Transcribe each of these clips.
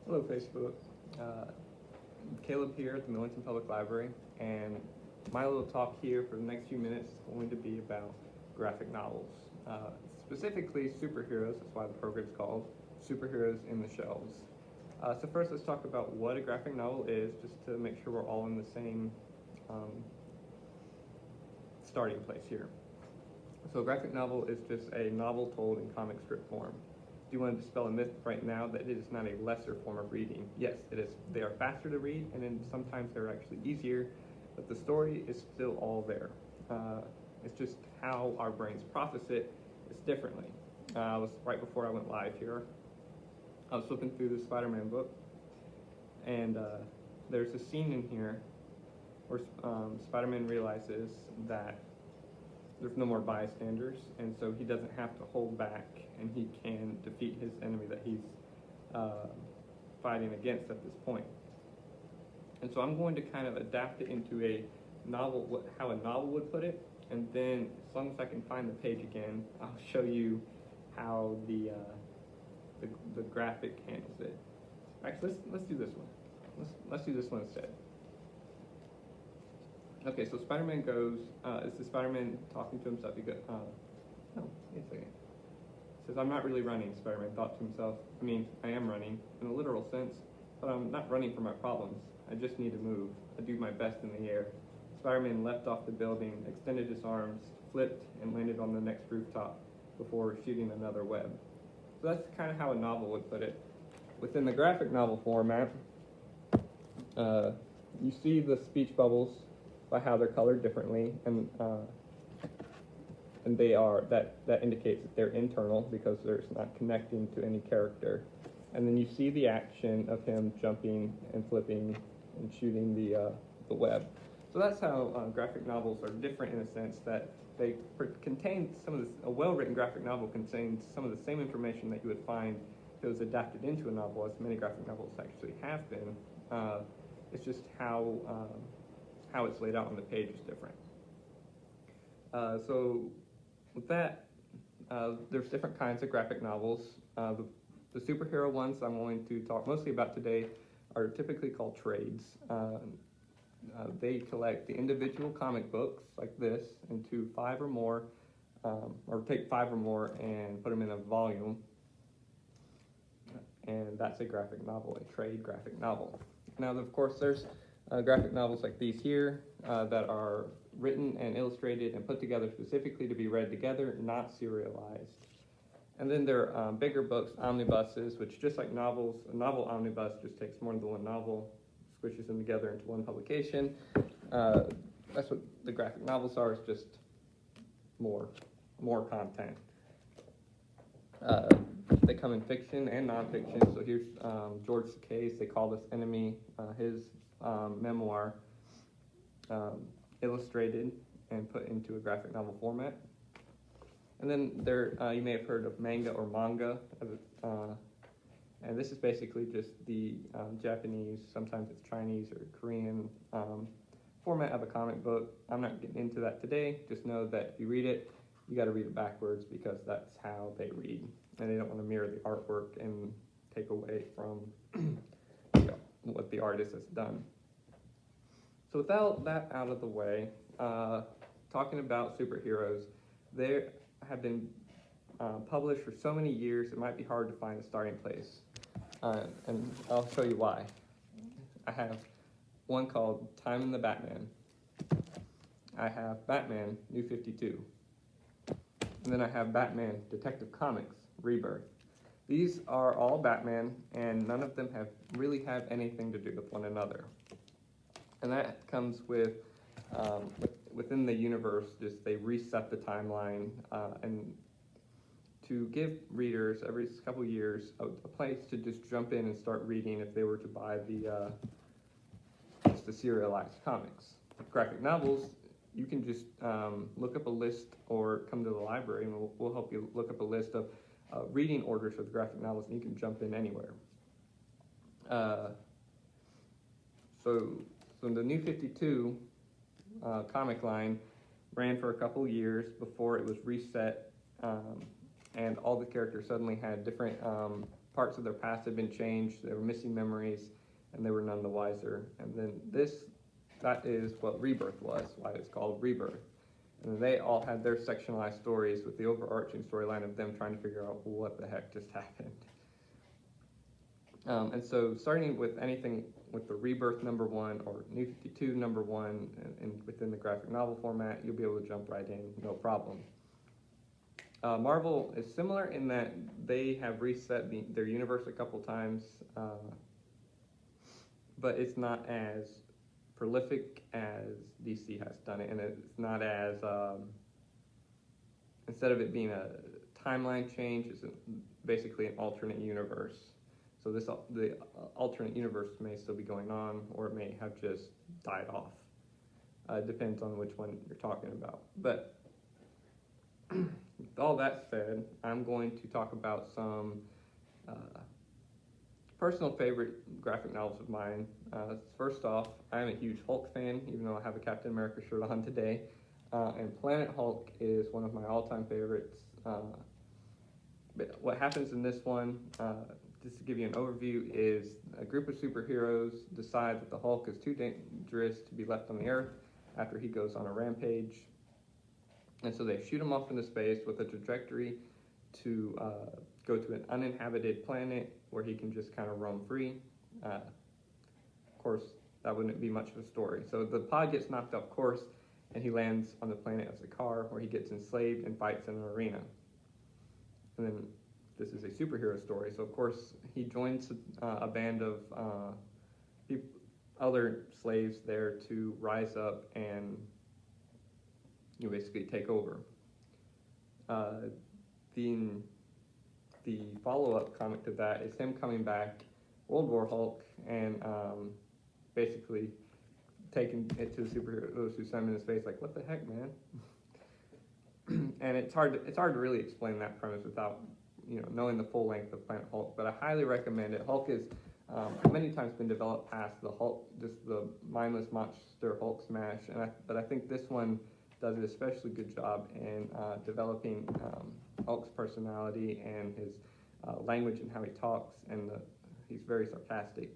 Hello, Facebook. Caleb here at the Millington Public Library, and my little talk here for the next few minutes is going to be about graphic novels, specifically superheroes. That's why the program's called Superheroes in the Shelves. So first, let's talk about what a graphic novel is, just to make sure we're all in the same starting place here. So a graphic novel is just a novel told in comic strip form. Do you want to dispel a myth right now that it is not a lesser form of reading? Yes, it is. They are faster to read, and then sometimes they're actually easier, but the story is still all there. It's just how our brains process it is differently. Right before I went live here, I was flipping through the SpiderMan book, and there's a scene in here where Spider-Man realizes that there's no more bystanders, and so he doesn't have to hold back, and he can defeat his enemy that he's fighting against at this point. And so I'm going to kind of adapt it into a novel, how a novel would put it, and then as long as I can find the page again, I'll show you how the graphic handles it. Actually, let's do this one. Let's do this one instead. Okay, so Spider-Man goes, is the Spider-Man talking to himself? He goes, no, wait a second. He says, I'm not really running, Spider-Man thought to himself. I mean, I am running, in a literal sense, but I'm not running from my problems. I just need to move. I do my best in the air. Spider-Man leapt off the building, extended his arms, flipped, and landed on the next rooftop before shooting another web. So that's kind of how a novel would put it. Within the graphic novel format, you see the speech bubbles by how they're colored differently, and they are that indicates that they're internal because there's not connecting to any character. And then you see the action of him jumping and flipping and shooting the web. So that's how graphic novels are different in a sense that they contain a well-written graphic novel contains some of the same information that you would find if it was adapted into a novel, as many graphic novels actually have been. It's just how it's laid out on the page is different. So with that, there's different kinds of graphic novels. The superhero ones I'm going to talk mostly about today are typically called trades. They collect the individual comic books like this into 5 or more, or take 5 or more and put them in a volume, and that's a graphic novel, a trade graphic novel. Now, of course, there's graphic novels like these here that are written and illustrated and put together specifically to be read together, not serialized. And then there are bigger books, omnibuses, which just like novels, a novel omnibus just takes more than one novel, squishes them together into one publication. That's what the graphic novels are, it's just more content. They come in fiction and nonfiction. So here's George Takei's They Call Us Enemy, his memoir, illustrated and put into a graphic novel format. And then there, you may have heard of manga or manga, and this is basically just the Japanese, sometimes it's Chinese or Korean format of a comic book. I'm not getting into that today. Just know that if you read it, you got to read it backwards because that's how they read, and they don't want to mirror the artwork and take away from what the artist has done. So without that out of the way, talking about superheroes, they have been published for so many years, it might be hard to find a starting place. And I'll show you why. I have one called Time in the Batman. I have Batman, New 52. And then I have Batman Detective Comics, Rebirth. These are all Batman, and none of them really have anything to do with one another. And that comes with within the universe, just they reset the timeline and to give readers every couple years a place to just jump in and start reading if they were to buy the serialized comics. Graphic novels, you can just look up a list or come to the library and we'll help you look up a list of reading orders for the graphic novels, and you can jump in anywhere. So the New 52 comic line ran for a couple years before it was reset, and all the characters suddenly had different parts of their past had been changed, they were missing memories, and they were none the wiser. And then that is what Rebirth was, why it's called Rebirth. And they all had their sectionalized stories with the overarching storyline of them trying to figure out what the heck just happened. And so starting with anything with the Rebirth #1 or New 52 #1 and within the graphic novel format, you'll be able to jump right in, no problem. Marvel is similar in that they have reset their universe a couple times, but it's not as prolific as DC has done it, and it's not as, instead of it being a timeline change, it's basically an alternate universe. So the alternate universe may still be going on, or it may have just died off. It depends on which one you're talking about. But with all that said, I'm going to talk about some personal favorite graphic novels of mine. First off, I'm a huge Hulk fan, even though I have a Captain America shirt on today. And Planet Hulk is one of my all-time favorites. But what happens in this one, just to give you an overview, is a group of superheroes decide that the Hulk is too dangerous to be left on the Earth after he goes on a rampage. And so they shoot him off into space with a trajectory to go to an uninhabited planet where he can just kind of roam free. Of course, that wouldn't be much of a story. So the pod gets knocked off course, and he lands on the planet as a car where he gets enslaved and fights in an arena. And then this is a superhero story, so of course he joins a band of other slaves there to rise up and basically take over. The follow-up comic to that is him coming back, World War Hulk, and basically taking it to the superheroes who send him into space, like, what the heck, man? And it's hard to really explain that premise without knowing the full length of Planet Hulk, but I highly recommend it. Hulk is many times been developed past the Hulk, just the mindless monster Hulk smash, but I think this one does an especially good job in developing Hulk's personality and his language and how he talks, and he's very sarcastic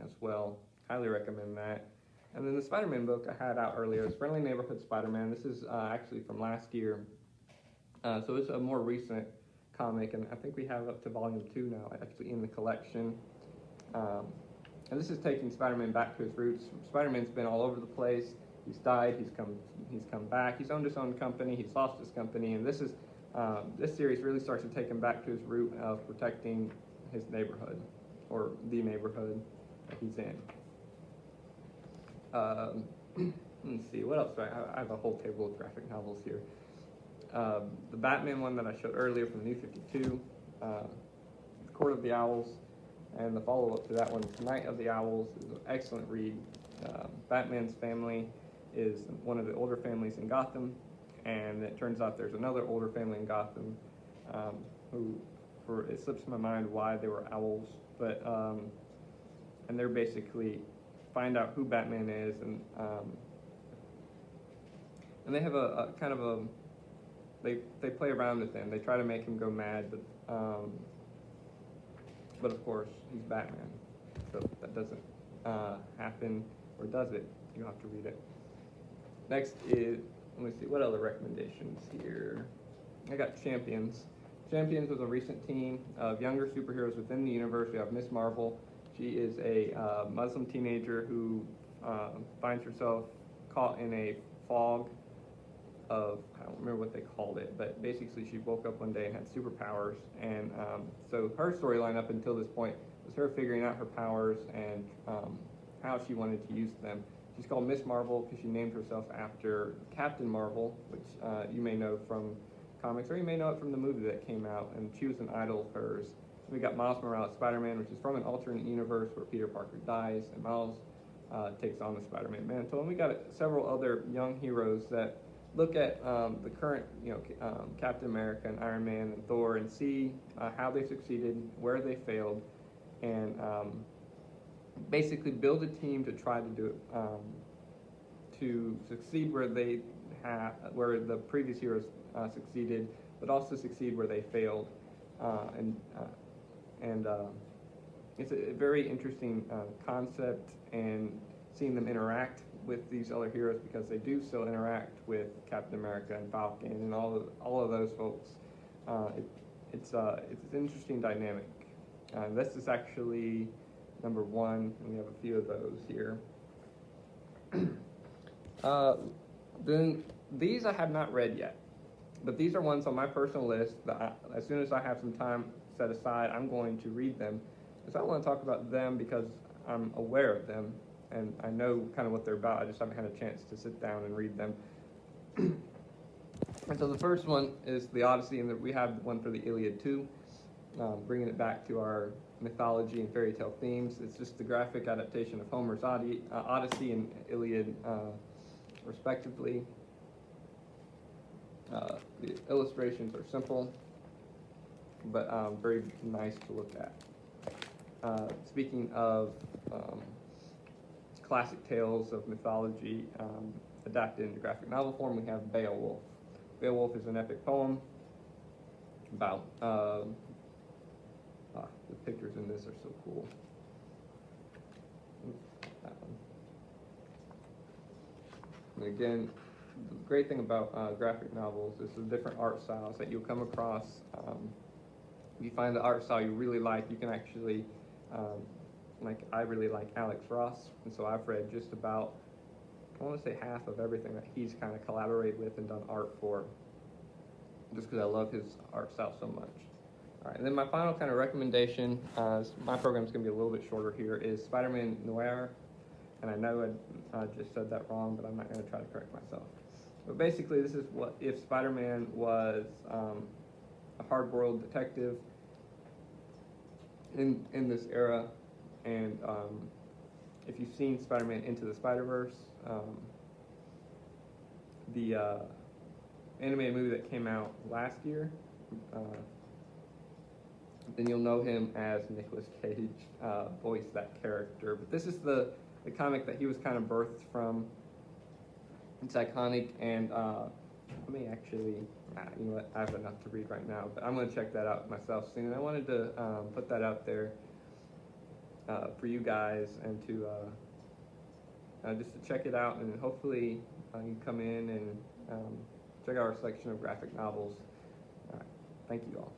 as well. Highly recommend that. And then the Spider-Man book I had out earlier is Friendly Neighborhood Spider-Man. This is actually from last year, so it's a more recent comic, and I think we have up to volume 2 now actually in the collection. And this is taking Spider-Man back to his roots. Spider-Man's been all over the place. He's died, he's come back, he's owned his own company, he's lost his company, and this series really starts to take him back to his root of protecting his neighborhood, or the neighborhood that he's in. Let's see, what else do I have a whole table of graphic novels here. The Batman one that I showed earlier from New 52, Court of the Owls, and the follow-up to that one is Night of the Owls. Is an excellent read. Batman's family is one of the older families in Gotham, and it turns out there's another older family in Gotham it slips my mind why they were owls, but and they're basically find out who Batman is, and they have a kind of a they play around with him. They try to make him go mad, but of course he's Batman, so that doesn't happen, or does it? You'll have to read it. Next is, let me see, what other recommendations here? I got Champions. Champions was a recent team of younger superheroes within the universe. We have Miss Marvel. She is a Muslim teenager who finds herself caught in a fog of, I don't remember what they called it, but basically she woke up one day and had superpowers, and so her storyline up until this point was her figuring out her powers and how she wanted to use them. She's called Miss Marvel because she named herself after Captain Marvel, which you may know from comics, or you may know it from the movie that came out, and she was an idol of hers. So we got Miles Morales Spider-Man, which is from an alternate universe where Peter Parker dies, and Miles takes on the Spider-Man mantle. And we got several other young heroes that look at the current, Captain America and Iron Man and Thor, and see how they succeeded, where they failed, and basically build a team to try to do it, to succeed where the previous heroes succeeded, but also succeed where they failed, and it's a very interesting concept, and seeing them interact with these other heroes, because they do still interact with Captain America and Falcon and all of those folks. It's an interesting dynamic. This is actually number 1, and we have a few of those here. Then these I have not read yet, but these are ones on my personal list that as soon as I have some time set aside, I'm going to read them. So I want to talk about them because I'm aware of them and I know kind of what they're about. I just haven't had a chance to sit down and read them. And so the first one is the Odyssey, and we have one for the Iliad too, bringing it back to our mythology and fairy tale themes. It's just the graphic adaptation of Homer's Odyssey and Iliad, respectively. The illustrations are simple, but very nice to look at. Speaking of classic tales of mythology adapted into graphic novel form, we have Beowulf. Beowulf is an epic poem about, the pictures in this are so cool. That one. And again, the great thing about graphic novels is the different art styles that you'll come across. If you find the art style you really like, you can actually, I really like Alex Ross, and so I've read just about, I want to say half of everything that he's kind of collaborated with and done art for, just because I love his art style so much. All right, and then my final kind of recommendation, my program's going to be a little bit shorter here, is SpiderMan Noir. And I know I just said that wrong, but I'm not going to try to correct myself. But basically, this is what if Spider-Man was a hard-boiled detective in this era, and if you've seen Spider-Man Into the Spider-Verse, the animated movie that came out last year, then you'll know him as Nicolas Cage voiced that character. But this is the comic that he was kind of birthed from. It's iconic, and let me actually, you know what, I have enough to read right now, but I'm going to check that out myself soon. And I wanted to put that out there for you guys, and to just to check it out, and hopefully you can come in and check out our selection of graphic novels. All right, thank you all.